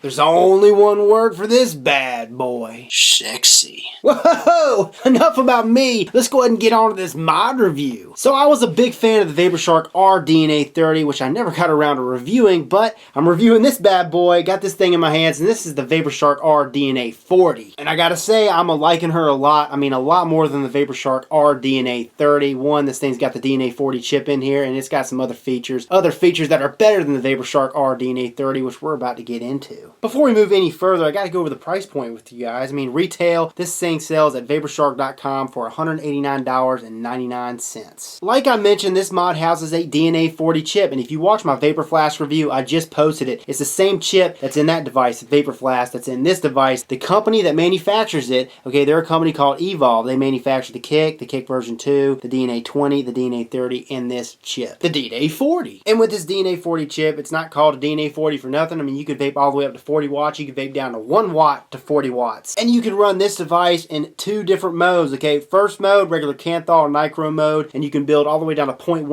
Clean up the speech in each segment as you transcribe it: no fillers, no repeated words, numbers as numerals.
There's only one word for this bad boy. Sexy. Whoa! Enough about me. Let's go ahead and get on to this mod review. So I was a big fan of the Vaporshark rDNA 30, which I never got around to reviewing, but I'm reviewing this bad boy. Got this thing in my hands, and this is the Vaporshark rDNA 40. And I gotta say, I'm liking her a lot. I mean, a lot more than the Vaporshark rDNA 30. One, this thing's got the DNA 40 chip in here, and it's got some other features that are better than the Vaporshark rDNA 30, which we're about to get into. Before we move any further, I gotta go over the price point with you guys. I mean, retail, this thing sells at Vaporshark.com for $189.99. Like I mentioned, this mod houses a DNA 40 chip, and if you watch my Vapor Flask review, I just posted it. It's the same chip that's in that device, the Vapor Flask, that's in this device. The company that manufactures it, okay, they're a company called Evolve. They manufacture the Kick version 2, the DNA 20, the DNA 30, and this chip, the DNA 40. And with this DNA 40 chip, it's not called a DNA 40 for nothing. I mean, you could vape all the way up to 40 watts. You could vape down to 1 watt to 40 watts. And you can run this device in 2 different modes, okay? First mode, regular Kanthal or Nicro mode, and you can build all the way down to 0.16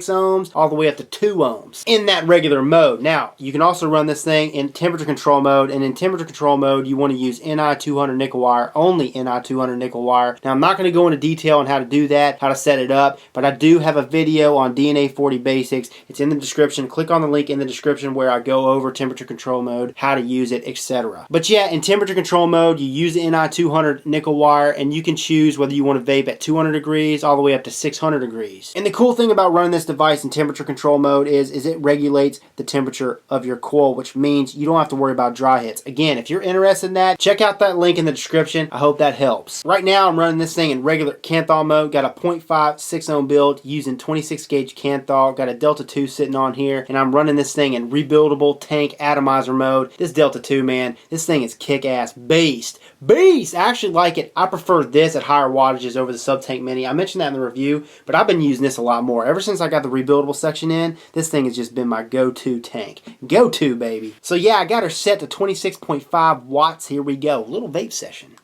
ohms, all the way up to 2 ohms in that regular mode. Now, you can also run this thing in temperature control mode, and in temperature control mode, you want to use Ni200 nickel wire, only Ni200 nickel wire. Now, I'm not going to go into detail on how to do that, how to set it up, but I do have a video on DNA 40 basics. It's in the description. Click on the link in the description where I go over temperature control mode, how to use it, etc. But yeah, in temperature control mode, you use the Ni200 nickel wire, and you can choose whether you want to vape at 200 degrees all the way up to 600 degrees. And the cool thing about running this device in temperature control mode is it regulates the temperature of your coil, which means you don't have to worry about dry hits. Again, if you're interested in that, check out that link in the description. I hope that helps. Right now, I'm running this thing in regular Kanthal mode. Got a 0.5 6 ohm build using 26 gauge Kanthal. Got a Delta 2 sitting on here, and I'm running this thing in rebuildable tank atomizer mode. This Delta 2, man, this thing is kick-ass beast. Beast! I actually like it. I prefer this at higher wattages over the Sub-Tank Mini. I mentioned that in the review, but I've been using this a lot more. Ever since I got the rebuildable section in, this thing has just been my go-to tank. Go-to, baby. So yeah, I got her set to 26.5 watts. Here we go. Little vape session.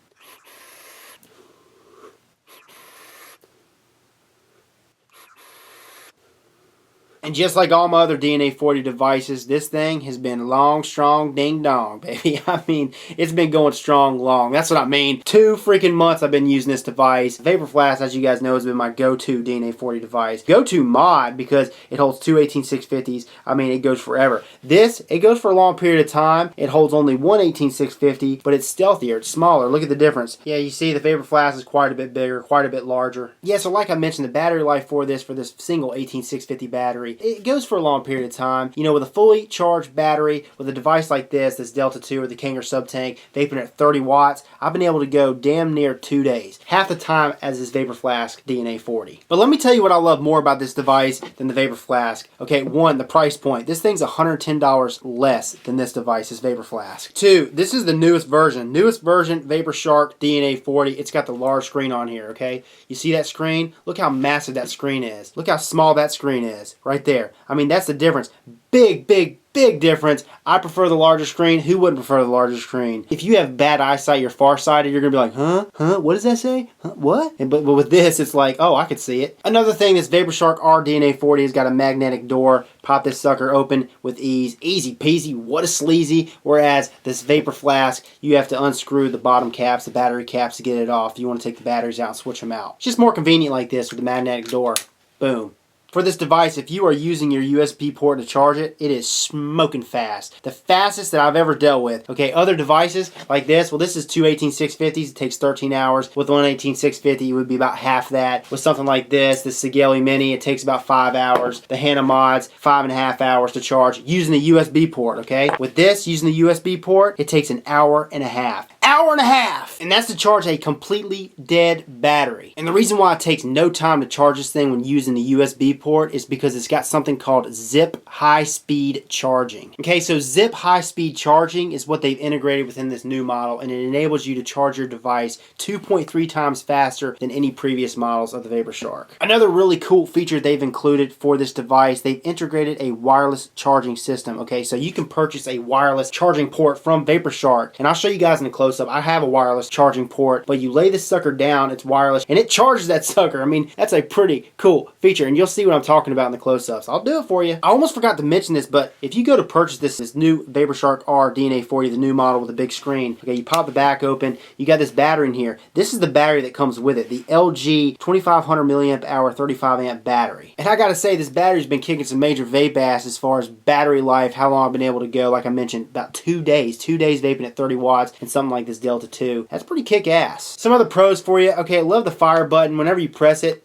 And just like all my other DNA 40 devices, this thing has been long, strong, ding dong, baby. I mean, it's been going strong long. That's what I mean. 2 freaking months I've been using this device. Vapor Flask, as you guys know, has been my go-to DNA 40 device. Go-to mod because it holds 2 18650s. I mean, it goes forever. This, it goes for a long period of time. It holds only 1 18650, but it's stealthier. It's smaller. Look at the difference. Yeah, you see the Vapor Flask is quite a bit bigger, quite a bit larger. Yeah, so like I mentioned, the battery life for this single 18650 battery, it goes for a long period of time. You know, with a fully charged battery, with a device like this Delta 2 or the King or Sub-Tank, vaping at 30 watts, I've been able to go damn near 2 days. Half the time as this Vapor Flask DNA 40. But let me tell you what I love more about this device than the Vapor Flask. Okay, 1, the price point. This thing's $110 less than this device, this Vapor Flask. 2, this is the newest version. Newest version, Vaporshark DNA 40. It's got the large screen on here, okay? You see that screen? Look how massive that screen is. Look how small that screen is. Right there. I mean, that's the difference. Big difference. I prefer the larger screen. Who wouldn't prefer the larger screen? If you have bad eyesight, you're farsighted, you're going to be like, huh? What does that say? Huh? What? But with this, it's like, oh, I could see it. Another thing, this Vaporshark rDNA 40 has got a magnetic door. Pop this sucker open with ease. Easy peasy. What a sleazy. Whereas this Vapor Flask, you have to unscrew the bottom caps, the battery caps to get it off. You want to take the batteries out and switch them out. It's just more convenient like this with the magnetic door. Boom. For this device, if you are using your USB port to charge it, it is smoking fast. The fastest that I've ever dealt with. Okay, other devices like this, well, this is 2 18650s. It takes 13 hours. With one 18650, it would be about half that. With something like this Sigelei Mini, it takes about 5 hours. The Hannah Mods, 5.5 hours to charge using the USB port, okay? With this, using the USB port, it takes an hour and a half. Hour and a half! And that's to charge a completely dead battery. And the reason why it takes no time to charge this thing when using the USB port is because it's got something called Zip high-speed charging. Okay, so Zip high-speed charging is what they've integrated within this new model, and it enables you to charge your device 2.3 times faster than any previous models of the Vaporshark. Another really cool feature they've included for this device, they've integrated a wireless charging system. Okay, so you can purchase a wireless charging port from Vaporshark, and I'll show you guys in a close close-up. I have a wireless charging port, but you lay this sucker down, it's wireless, and it charges that sucker. I mean, that's a pretty cool feature, and you'll see what I'm talking about in the close-ups. I'll do it for you. I almost forgot to mention this, but if you go to purchase this new Vaporshark rDNA 40, the new model with the big screen, okay, you pop the back open, you got this battery in here. This is the battery that comes with it, the LG 2500 milliamp hour 35 amp battery. And I gotta say, this battery's been kicking some major vape ass as far as battery life, how long I've been able to go. Like I mentioned, about 2 days. 2 days vaping at 30 watts and something like this Delta 2. That's pretty kick ass. Some other pros for you. Okay, I love the fire button. Whenever you press it,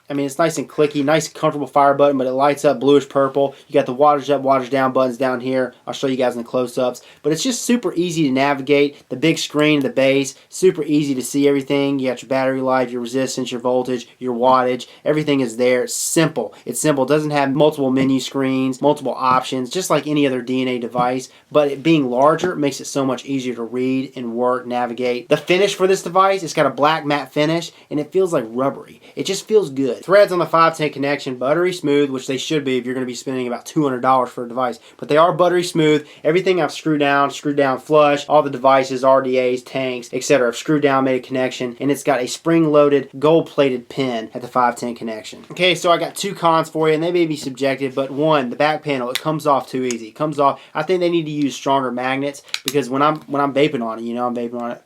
I mean, it's nice and clicky, nice comfortable fire button, but it lights up bluish purple. You got the wattage up, wattage down buttons down here. I'll show you guys in the close-ups. But it's just super easy to navigate. The big screen, the base, super easy to see everything. You got your battery life, your resistance, your voltage, your wattage. Everything is there. It's simple. It's simple. It doesn't have multiple menu screens, multiple options, just like any other DNA device. But it being larger makes it so much easier to read and work, navigate. The finish for this device, it's got a black matte finish, and it feels like rubbery. It just feels good. Threads on the 510 connection, buttery smooth, which they should be if you're going to be spending about $200 for a device. But they are buttery smooth. Everything I've screwed down flush. All the devices, RDAs, tanks, etc. I've screwed down, made a connection, and it's got a spring-loaded, gold-plated pin at the 510 connection. Okay, so I got 2 cons for you, and they may be subjective, but one, the back panel, it comes off too easy. It comes off. I think they need to use stronger magnets because when I'm vaping on it, you know, I'm vaping on it.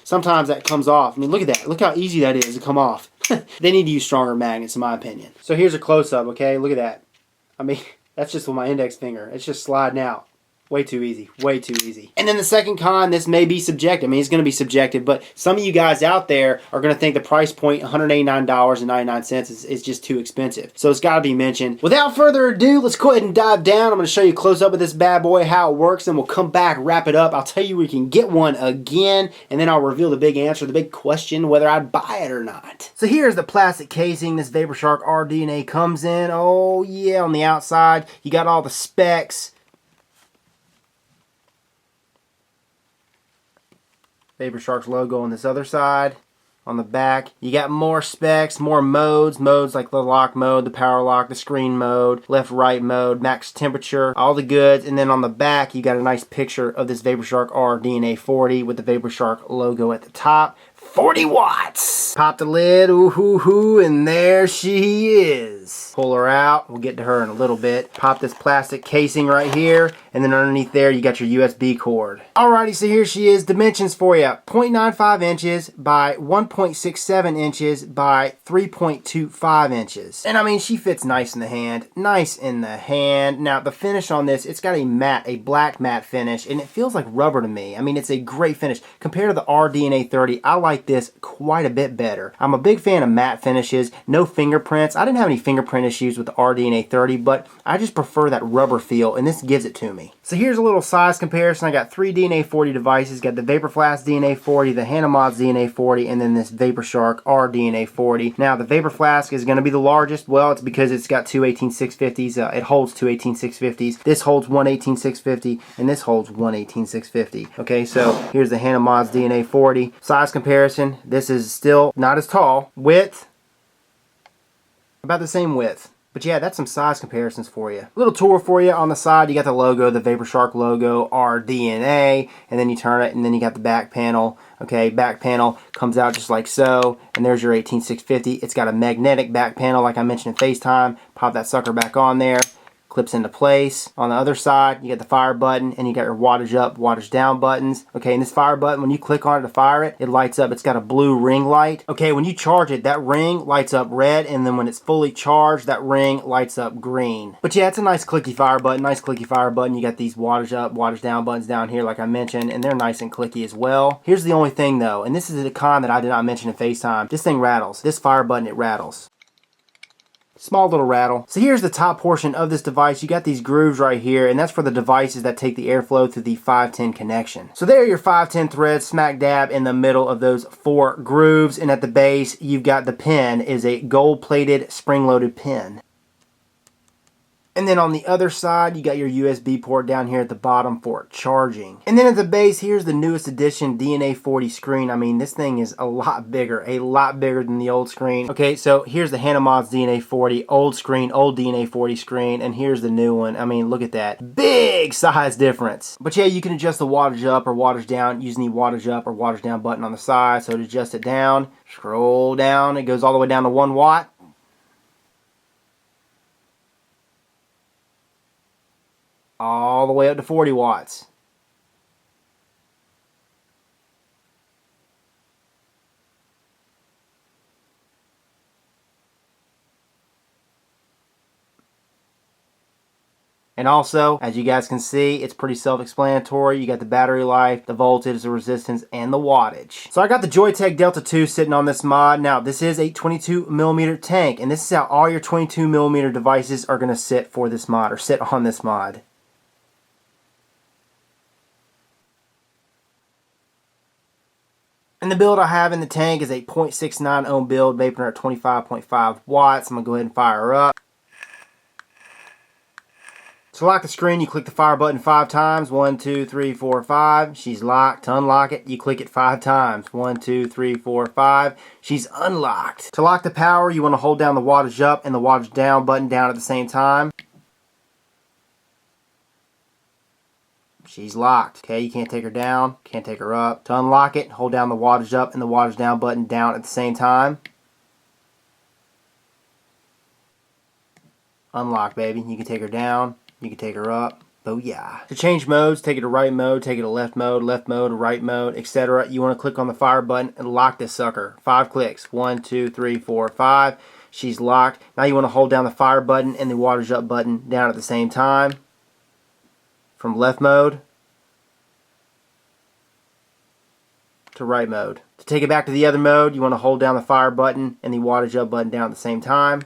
Sometimes that comes off. I mean, look at that. Look how easy that is to come off. They need to use stronger magnets, in my opinion. So here's a close-up, okay? Look at that. I mean, that's just with my index finger. It's just sliding out. Way too easy. Way too easy. And then the second con, this may be subjective. I mean, it's going to be subjective, but some of you guys out there are going to think the price point, $189.99, is just too expensive. So it's got to be mentioned. Without further ado, let's go ahead and dive down. I'm going to show you a close-up of this bad boy, how it works, and we'll come back, wrap it up. I'll tell you where you can get one again, and then I'll reveal the big answer, the big question, whether I'd buy it or not. So here's the plastic casing this Vaporshark rDNA comes in. Oh, yeah, on the outside, you got all the specs. Vaporshark's logo on this other side. On the back, you got more specs, more modes like the lock mode, the power lock, the screen mode, left-right mode, max temperature, all the goods. And then on the back, you got a nice picture of this Vaporshark rDNA 40 with the Vaporshark logo at the top. 40 watts! Pop the lid, ooh hoo hoo, and there she is. Pull her out, we'll get to her in a little bit. Pop this plastic casing right here, and then underneath there you got your USB cord. Alrighty, so here she is. Dimensions for you. 0.95 inches by 1.67 inches by 3.25 inches. And I mean, she fits nice in the hand. Nice in the hand. Now, the finish on this, it's got a black matte finish, and it feels like rubber to me. I mean, it's a great finish. Compared to the rDNA 30, I like this quite a bit better. I'm a big fan of matte finishes, no fingerprints. I didn't have any fingerprint issues with the rDNA 30, but I just prefer that rubber feel, and this gives it to me. So here's a little size comparison. I got 3 DNA 40 devices. Got the Vaporflash DNA 40, the Hanamod's DNA 40, and then this Vaporshark rDNA 40. Now, the Vaporflash is going to be the largest. Well, it's because it's got 2 18650s. It holds 2 18650s. This holds 1 18650, and this holds 1 18650. Okay, so here's the Hanamod's DNA 40. Size comparison. This is still not as tall. Width, about the same width. But yeah, that's some size comparisons for you. A little tour for you on the side. You got the logo, the Vaporshark logo, rDNA, and then you turn it, and then you got the back panel. Okay, back panel comes out just like so, and there's your 18650. It's got a magnetic back panel like I mentioned in FaceTime. Pop that sucker back on there. Clips into place. On the other side, you got the fire button, and you got your wattage up, wattage down buttons. Okay, and this fire button, when you click on it to fire it, it lights up. It's got a blue ring light. Okay, when you charge it, that ring lights up red, and then when it's fully charged, that ring lights up green. But yeah, it's a nice clicky fire button, You got these wattage up, wattage down buttons down here, like I mentioned, and they're nice and clicky as well. Here's the only thing though, and this is the con that I did not mention in FaceTime. This thing rattles. This fire button, it rattles. Small little rattle. So here's the top portion of this device. You got these grooves right here, and that's for the devices that take the airflow through the 510 connection. So there are your 510 threads smack dab in the middle of those 4 grooves, and at the base you've got the pin is a gold-plated spring-loaded pin. And then on the other side, you got your USB port down here at the bottom for charging. And then at the base, here's the newest edition DNA 40 screen. I mean, this thing is a lot bigger than the old screen. Okay, so here's the Hanamod's DNA 40, old screen, old DNA 40 screen, and here's the new one. I mean, look at that. Big size difference. But yeah, you can adjust the wattage up or wattage down using the wattage up or wattage down button on the side. So to adjust it down, scroll down, it goes all the way down to 1 watt. All the way up to 40 watts. And also, as you guys can see, it's pretty self-explanatory. You got the battery life, the voltage, the resistance, and the wattage. So I got the Joytech Delta 2 sitting on this mod. Now, this is a 22mm tank, and this is how all your 22mm devices are going to sit for this mod, or sit on this mod. And the build I have in the tank is a 0.69 ohm build, vaping at 25.5 watts. I'm going to go ahead and fire her up. To lock the screen, you click the fire button 5 times. 1, 2, 3, 4, 5. She's locked. To unlock it, you click it 5 times. 1, 2, 3, 4, 5. She's unlocked. To lock the power, you want to hold down the wattage up and the wattage down button down at the same time. She's locked. Okay, you can't take her down, can't take her up. To unlock it, hold down the wattage up and the wattage down button down at the same time. Unlock, baby. You can take her down, you can take her up. Booyah. To change modes, take it to right mode, take it to left mode, right mode, etc. You want to click on the fire button and lock this sucker. 5 clicks. 1, 2, 3, 4, 5. She's locked. Now you want to hold down the fire button and the wattage up button down at the same time. From left mode to right mode. To take it back to the other mode, you want to hold down the fire button and the wattage up button down at the same time.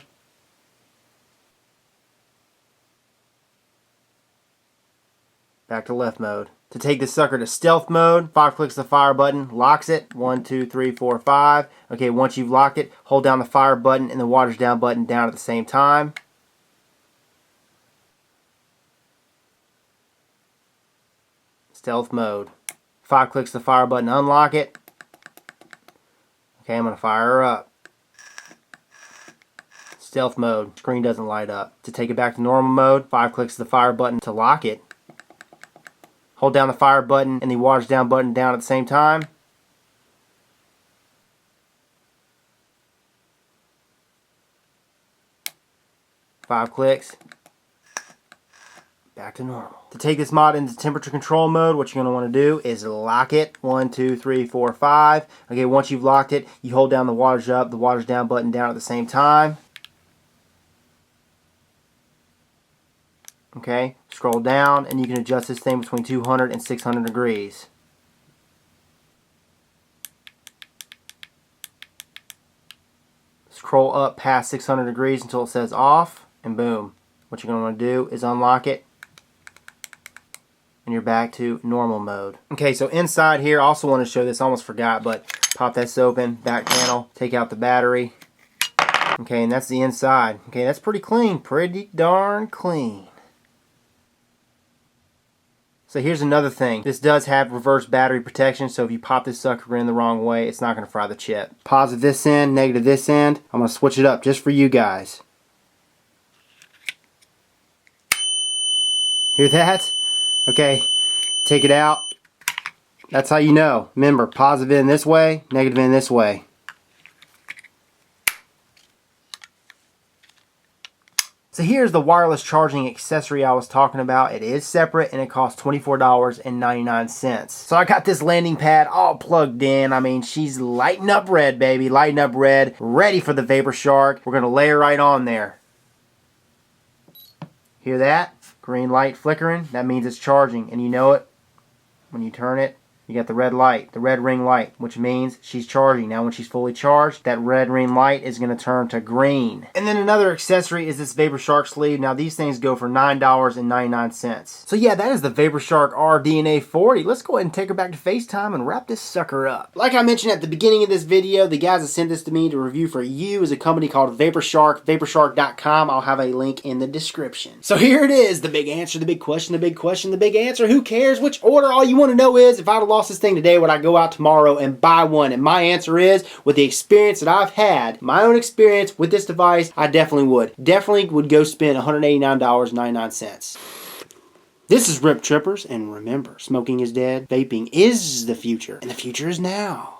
Back to left mode. To take this sucker to stealth mode, 5 clicks the fire button, locks it. 1, 2, 3, 4, 5. Okay, once you've locked it, hold down the fire button and the wattage down button down at the same time. Stealth mode. 5 clicks the fire button, unlock it. Okay, I'm going to fire her up. Stealth mode. Screen doesn't light up. To take it back to normal mode, 5 clicks the fire button to lock it. Hold down the fire button and the wattage down button down at the same time. Five clicks. Back to normal. To take this mod into temperature control mode, what you're going to want to do is lock it. 1, 2, 3, 4, 5. Okay, once you've locked it, you hold down the wattage up, the wattage down button down at the same time. Okay, scroll down and you can adjust this thing between 200 and 600 degrees. Scroll up past 600 degrees until it says off, and boom. What you're going to want to do is unlock it, and you're back to normal mode. Okay, so inside here, I also want to show this, I almost forgot, but pop this open, back panel, take out the battery. Okay, and that's the inside. Okay, that's pretty clean, pretty darn clean. So here's another thing. This does have reverse battery protection, so if you pop this sucker in the wrong way, it's not going to fry the chip. Positive this end, negative this end. I'm going to switch it up just for you guys. Hear that? Okay, take it out. That's how you know. Remember, positive in this way, negative in this way. So here's the wireless charging accessory I was talking about. It is separate and it costs $24.99. So I got this landing pad all plugged in. I mean, she's lighting up red, baby. Lighting up red. Ready for the Vaporshark. We're going to lay her right on there. Hear that? Green light flickering. That means it's charging. And you know it when you turn it. You got the red light, the red ring light, which means she's charging. Now when she's fully charged, that red ring light is going to turn to green. And then another accessory is this Vaporshark sleeve. Now these things go for $9.99. So yeah, that is the Vaporshark rDNA 40. Let's go ahead and take her back to FaceTime and wrap this sucker up. Like I mentioned at the beginning of this video, the guys that sent this to me to review for you is a company called Vaporshark, Vaporshark.com. I'll have a link in the description. So here it is, the big answer, the big question, the big question, the big answer. Who cares which order? All you want to know is, if I'd have lost this thing today, would I go out tomorrow and buy one? And my answer is, with the experience that I've had, my own experience with this device, I definitely would. Definitely would go spend $189.99. This is Rip Trippers, and remember, smoking is dead, vaping is the future, and the future is now.